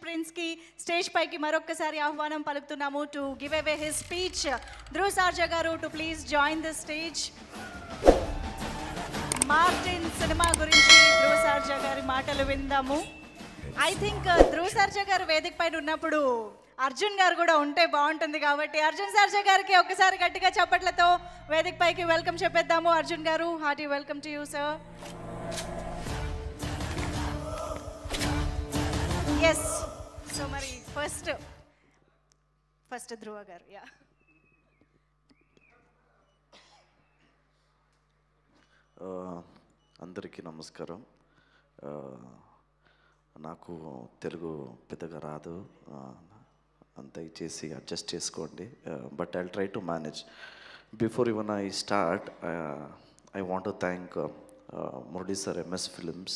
Prince కి stage పైకి మరొక్కసారి ఆహ్వానం పలుకుతున్నాము to give away his speech. Dhruv Sarja గారు to please join the stage. Martin సినిమా గురించి ధ్రువ్ సార్జా గారి మాటలు విందాము. ఐ థింక్ ధ్రువ్ సార్జా గారు వేదిక పైన ఉన్నప్పుడు అర్జున్ గారు కూడా ఉంటే బాగుంటుంది కాబట్టి అర్జున్ సార్జా గారికి ఒకసారి గట్టిగా చప్పట్లతో వేదిక పైకి వెల్కమ్ చెప్పేద్దాము. అర్జున్ గారు, hearty welcome to you sir. Yes, so మరి ఫస్ట్ ధ్రువ గారు. యా, అందరికీ నమస్కారం. నాకు తెలుగు పెద్దగా రాదు, దయచేసి అడ్జస్ట్ చేసుకోండి. But I'll try to manage. Before even I start, I want to thank Murali sir, MS films,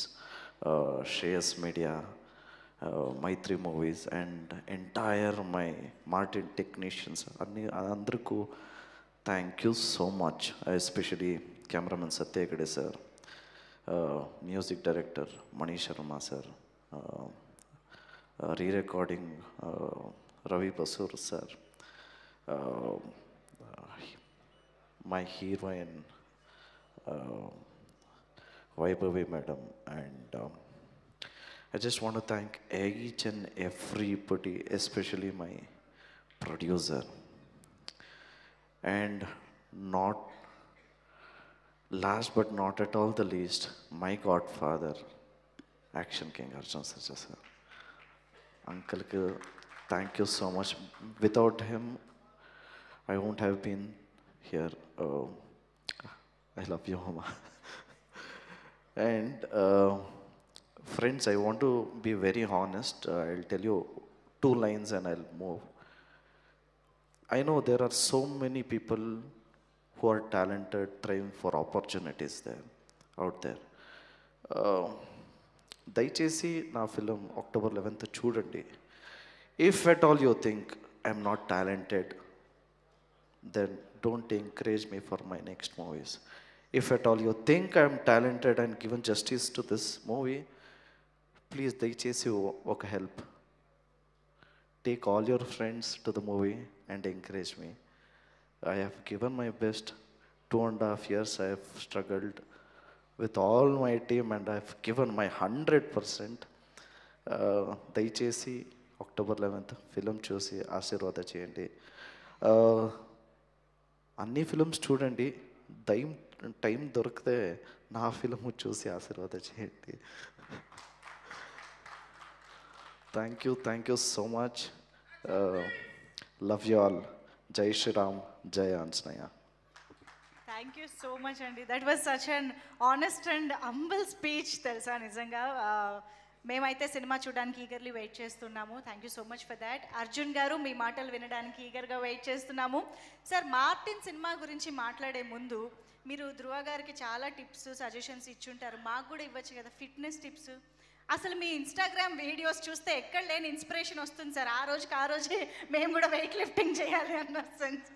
Shreyas media, Mythri movies and entire my Martin technicians అందరికీ thank you so much. Especially cameraman Satya Hegde sir, music director Mani Sharma sir, rerecording Ravi Basrur sir, my heroine Vaibhavi madam, and I just want to thank each and everybody, especially my producer, and not last but not at all the least, my godfather, Action King Arjun Sarja sir. Uncle, thank you so much. Without him, I won't have been here. I love you, Mama. And friends, I want to be very honest. I'll tell you 2 lines and I'll move. I know there are so many people who are talented, trying for opportunities out there. దయచేసి నా film October 11th చూడండి. If at all you think I'm not talented, then don't encourage me for my next movies. If at all you think I'm talented and given justice to this movie, please దయచేసి ఒక help. Take all your friends to the movie and encourage me. I have given my best. 2.5 years I have struggled with all my team and I have given my 100%. దయచేసి October 11th film చూసి ఆశీర్వాద చేయండి. అన్ని films చూడండి, time దొరికితే నా film చూసి ఆశీర్వాద చేయండి. Thank you so much. Love you all. Jai Shriram, Jai Anjaneya. Thank you so much అండి. That was such an honest and humble speech తెలుసా. నిజంగా మేమైతే సినిమా చూడడానికి ఈగర్లీ వెయిట్ చేస్తున్నాము. Thank you so much for that. Arjun గారు, మీ మాటలు వినడానికి ఈగర్గా వెయిట్ చేస్తున్నాము. సార్, మార్టిన్ సినిమా గురించి మాట్లాడే ముందు మీరు ధ్రువ గారికి చాలా టిప్స్, సజెషన్స్ ఇచ్చుంటారు. మాకు కూడా ఇవ్వచ్చు కదా ఫిట్నెస్ టిప్స్. అసలు మీ ఇన్స్టాగ్రామ్ వీడియోస్ చూస్తే ఎక్కడ లేని ఇన్స్పిరేషన్ వస్తుంది సార్. ఆ రోజే మేము కూడా వెయిట్ లిఫ్టింగ్ చేయాలి అన్న సెన్స్.